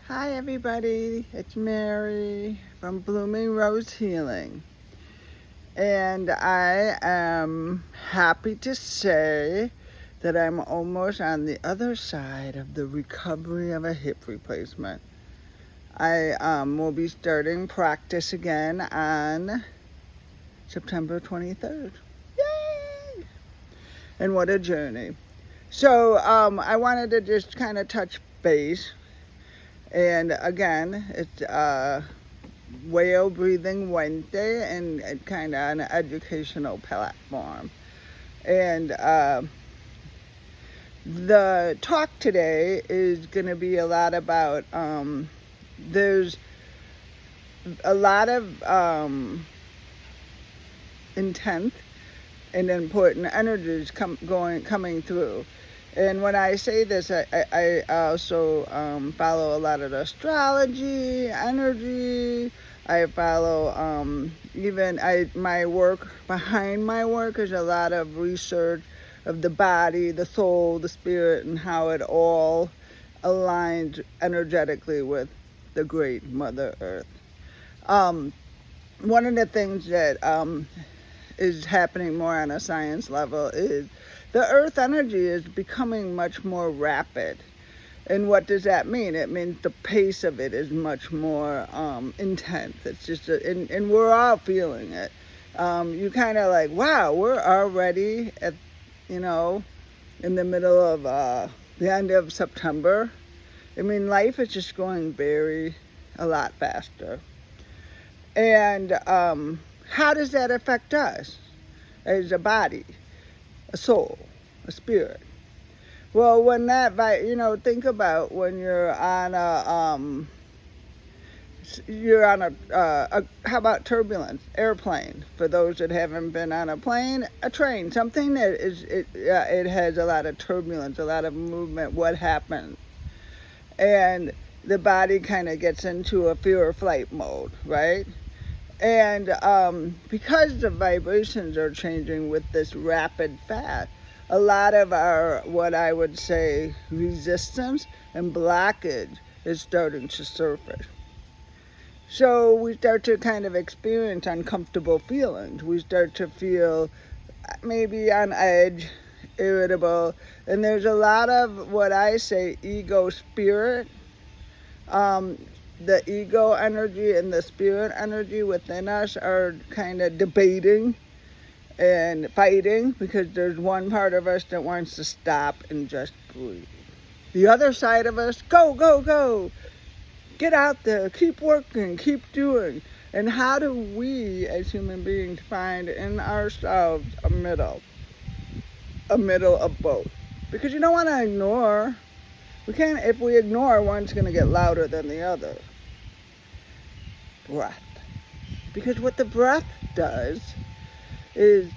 Hi everybody, it's Mary from Blooming Rose Healing, and I am happy to say that I'm almost on the other side of the recovery of a hip replacement. I will be starting practice again on September 23rd. Yay! And what a journey. So I wanted to just kind of touch base. And again, it's WhaleBreathing Wednesday and kind of an educational platform. And the talk today is going to be a lot about, there's a lot of intense and important energies coming through. And when I say this, I also follow a lot of astrology, energy. I follow my work, behind my work is a lot of research of the body, the soul, the spirit, and how it all aligns energetically with the great Mother Earth. One of the things that is happening more on a science level is the earth energy is becoming much more rapid. And what does that mean? It means the pace of it is much more intense. It's just, and we're all feeling it. You kind of like, wow, we're already at, in the middle of the end of September. I mean, life is just going a lot faster. And how does that affect us as a body, a soul, a spirit? Well, when that, think about when you're on how about turbulence, airplane? For those that haven't been on a plane, a train, something that it has a lot of turbulence, a lot of movement. What happens? And the body kind of gets into a fear or flight mode, right? And because the vibrations are changing with this rapid fast, a lot of our, what I would say, resistance and blockage is starting to surface. So we start to kind of experience uncomfortable feelings. We start to feel maybe on edge, irritable, and there's a lot of what I say ego spirit. The ego energy and the spirit energy within us are kind of debating and fighting because there's one part of us that wants to stop and just breathe. The other side of us, go, go, go. Get out there, keep working, keep doing. And how do we as human beings find in ourselves a middle of both? Because you don't want to ignore. We can't, if we ignore, one's going to get louder than the other. Breath. Because what the breath does is,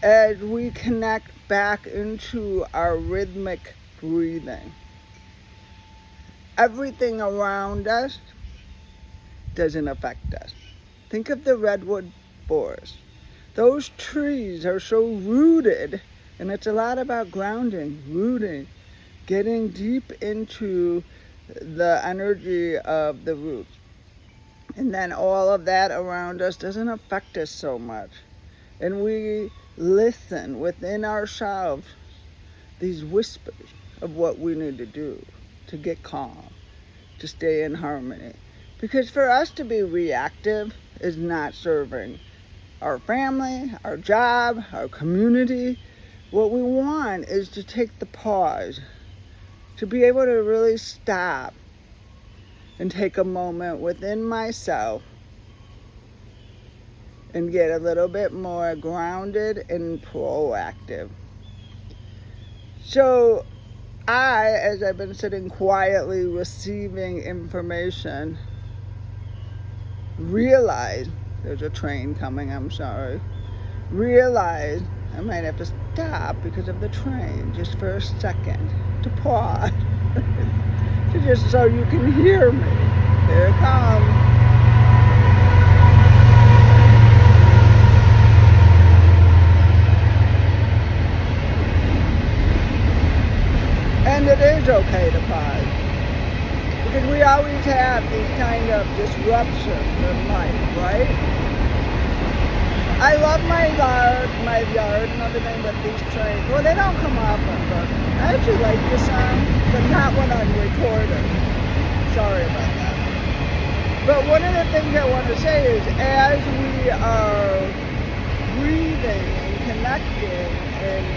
as we connect back into our rhythmic breathing, everything around us doesn't affect us. Think of the redwood forest. Those trees are so rooted, and it's a lot about grounding, rooting, getting deep into the energy of the roots. And then all of that around us doesn't affect us so much. And we listen within ourselves, these whispers of what we need to do to get calm, to stay in harmony. Because for us to be reactive is not serving our family, our job, our community. What we want is to take the pause, to be able to really stop and take a moment within myself and get a little bit more grounded and proactive. So as I've been sitting quietly receiving information, realize there's a train coming, I'm sorry. Realize I might have to stop because of the train just for a second, to pause. Just so you can hear me. Here it comes. And it is okay to pause. Because we always have these kind of disruptions in life, right? I love my yard and everything, but these trains, well, they don't come often, but I actually like the sound, but not when I'm recording. Sorry about that. But one of the things I want to say is, as we are breathing and connecting and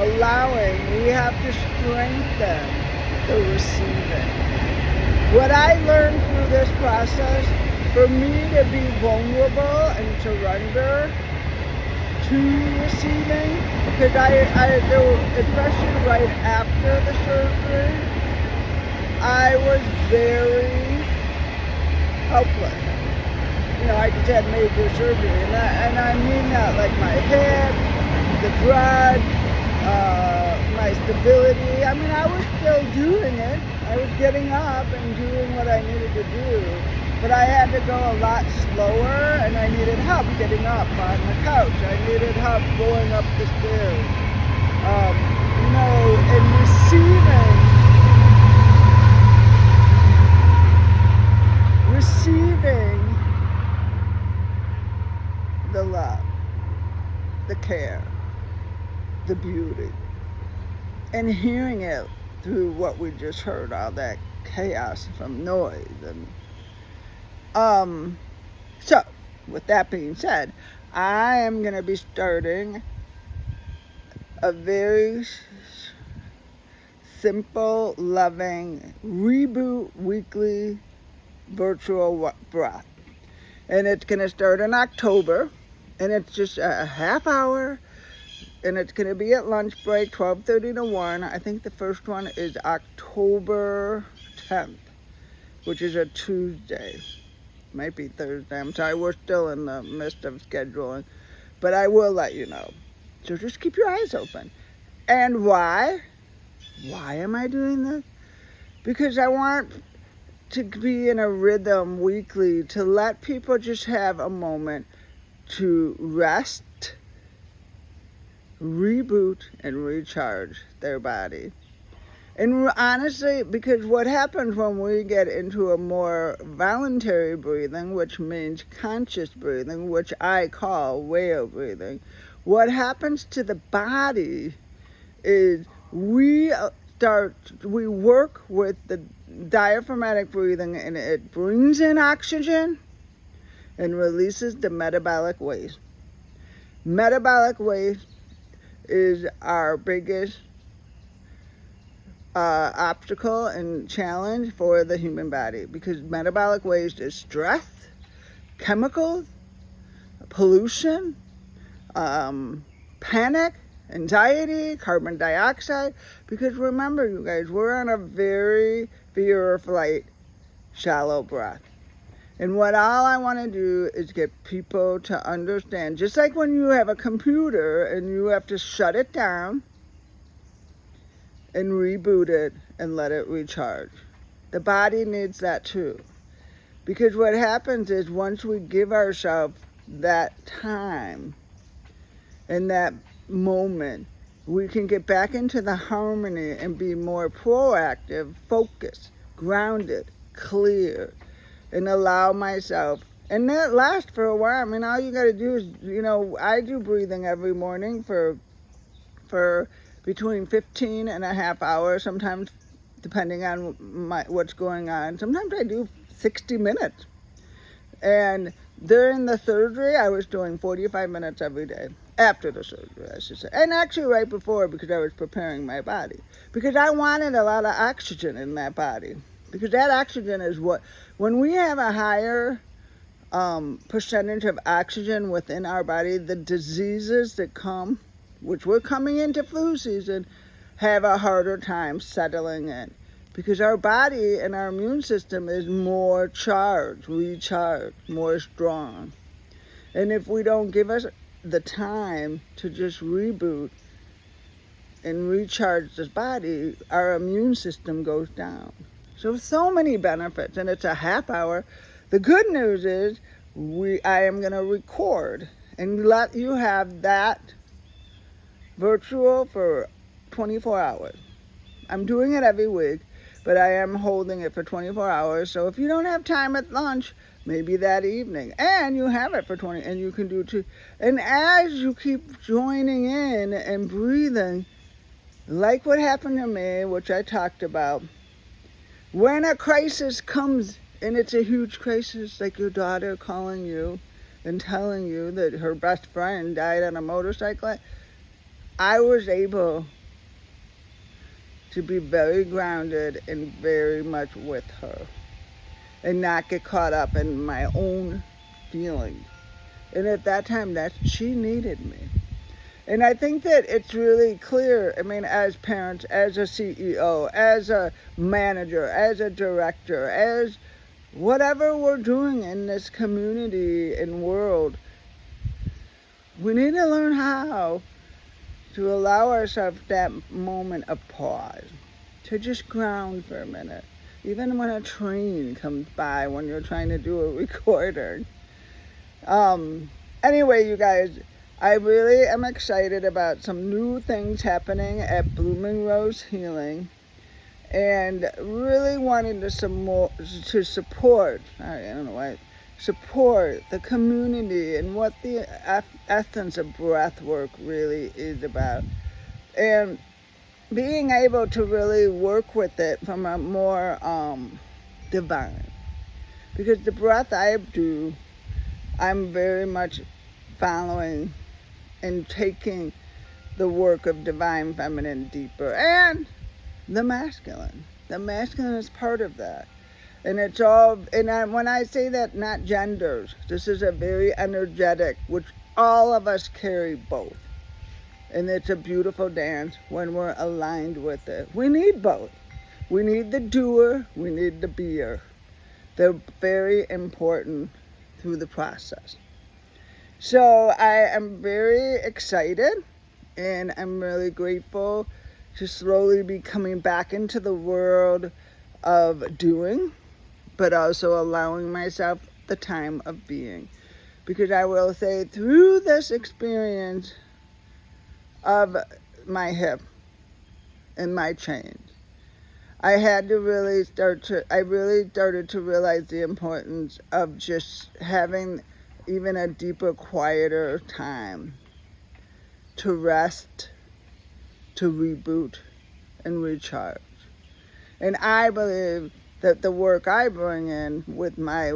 allowing, we have to strengthen the receiving. What I learned through this process, for me to be vulnerable and surrender to receiving, because I do, especially right after the surgery, I was very helpless. You know, I just had major surgery, and I mean that, like my hip, the blood, my stability. I mean, I was still doing it. I was getting up and doing what I needed to do, but I had to go a lot slower, and I needed help getting up on the couch. I needed help going up the stairs. You know, and receiving the love, the care, the beauty, and hearing it through what we just heard, all that chaos from noise. And so with that being said, I am going to be starting a very simple, loving reboot weekly virtual breath, and it's going to start in October, and it's just a half hour, and it's going to be at lunch break, 12:30 to 1. I think the first one is October 10th, which is a Tuesday. Might be Thursday. I'm sorry, we're still in the midst of scheduling, but I will let you know. So just keep your eyes open. And why? Why am I doing this? Because I want to be in a rhythm weekly, to let people just have a moment to rest, reboot, and recharge their body. And honestly, because what happens when we get into a more voluntary breathing, which means conscious breathing, which I call whale breathing, what happens to the body is we work with the diaphragmatic breathing, and it brings in oxygen and releases the metabolic waste. Metabolic waste is our biggest obstacle and challenge for the human body, because metabolic waste is stress, chemicals, pollution, panic, anxiety, carbon dioxide. Because remember, you guys, we're on a very fear or flight, shallow breath. And what all I want to do is get people to understand, just like when you have a computer and you have to shut it down and reboot it and let it recharge. The body needs that too. Because what happens is, once we give ourselves that time and that moment, we can get back into the harmony and be more proactive, focused, grounded, clear, and allow myself. And that lasts for a while. I mean, all you got to do is, you know, I do breathing every morning for between 15 and a half hours, sometimes depending on what's going on. Sometimes I do 60 minutes. And during the surgery, I was doing 45 minutes every day. After the surgery, I should say. And actually right before, because I was preparing my body. Because I wanted a lot of oxygen in that body. Because that oxygen is what, when we have a higher percentage of oxygen within our body, the diseases that come, which we're coming into flu season, have a harder time settling in. Because our body and our immune system is more charged, recharged, more strong. And if we don't give us the time to just reboot and recharge this body, our immune system goes down. So many benefits, and it's a half hour. The good news is I am going to record and let you have that virtual for 24 hours. I'm doing it every week, but I am holding it for 24 hours. So if you don't have time at lunch, maybe that evening, and you have it for 20, and you can do 2. And as you keep joining in and breathing, like what happened to me, which I talked about, when a crisis comes, and it's a huge crisis, like your daughter calling you and telling you that her best friend died on a motorcycle, I was able to be very grounded and very much with her and not get caught up in my own feelings. And at that time, she needed me. And I think that it's really clear, I mean, as parents, as a CEO, as a manager, as a director, as whatever we're doing in this community and world, we need to learn how to allow ourselves that moment of pause, to just ground for a minute. Even when a train comes by when you're trying to do a recording. Anyway, you guys, I really am excited about some new things happening at Blooming Rose Healing, and really wanting to support, support the community and what the essence of breathwork really is about. And being able to really work with it from a more divine. Because the breath I do, I'm very much following and taking the work of divine feminine deeper, and the masculine. The masculine is part of that. And it's all, when I say that, not genders, this is a very energetic, which all of us carry both. And it's a beautiful dance when we're aligned with it. We need both. We need the doer, we need the beer. They're very important through the process. So I am very excited, and I'm really grateful to slowly be coming back into the world of doing, but also allowing myself the time of being. Because I will say, through this experience of my hip and my change, I really started to realize the importance of just having even a deeper, quieter time to rest, to reboot, and recharge. And I believe that the work I bring in with my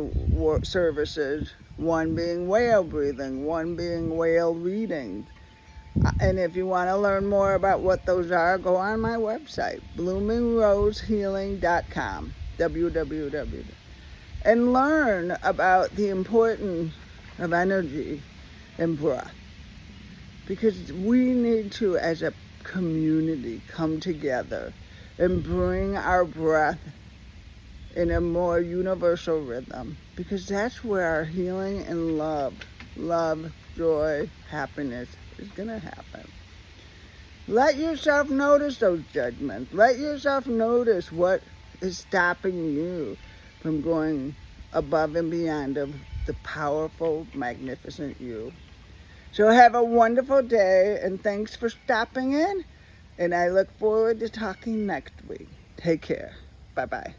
services, one being whale breathing, one being whale reading. And if you want to learn more about what those are, go on my website, bloomingrosehealing.com, www. And learn about the importance of energy and breath. Because we need to, as a community, come together and bring our breath in a more universal rhythm. Because that's where our healing and love, joy, happiness is going to happen. Let yourself notice those judgments. Let yourself notice what is stopping you from going above and beyond of the powerful, magnificent you. So have a wonderful day, and thanks for stopping in, and I look forward to talking next week. Take care. Bye-bye.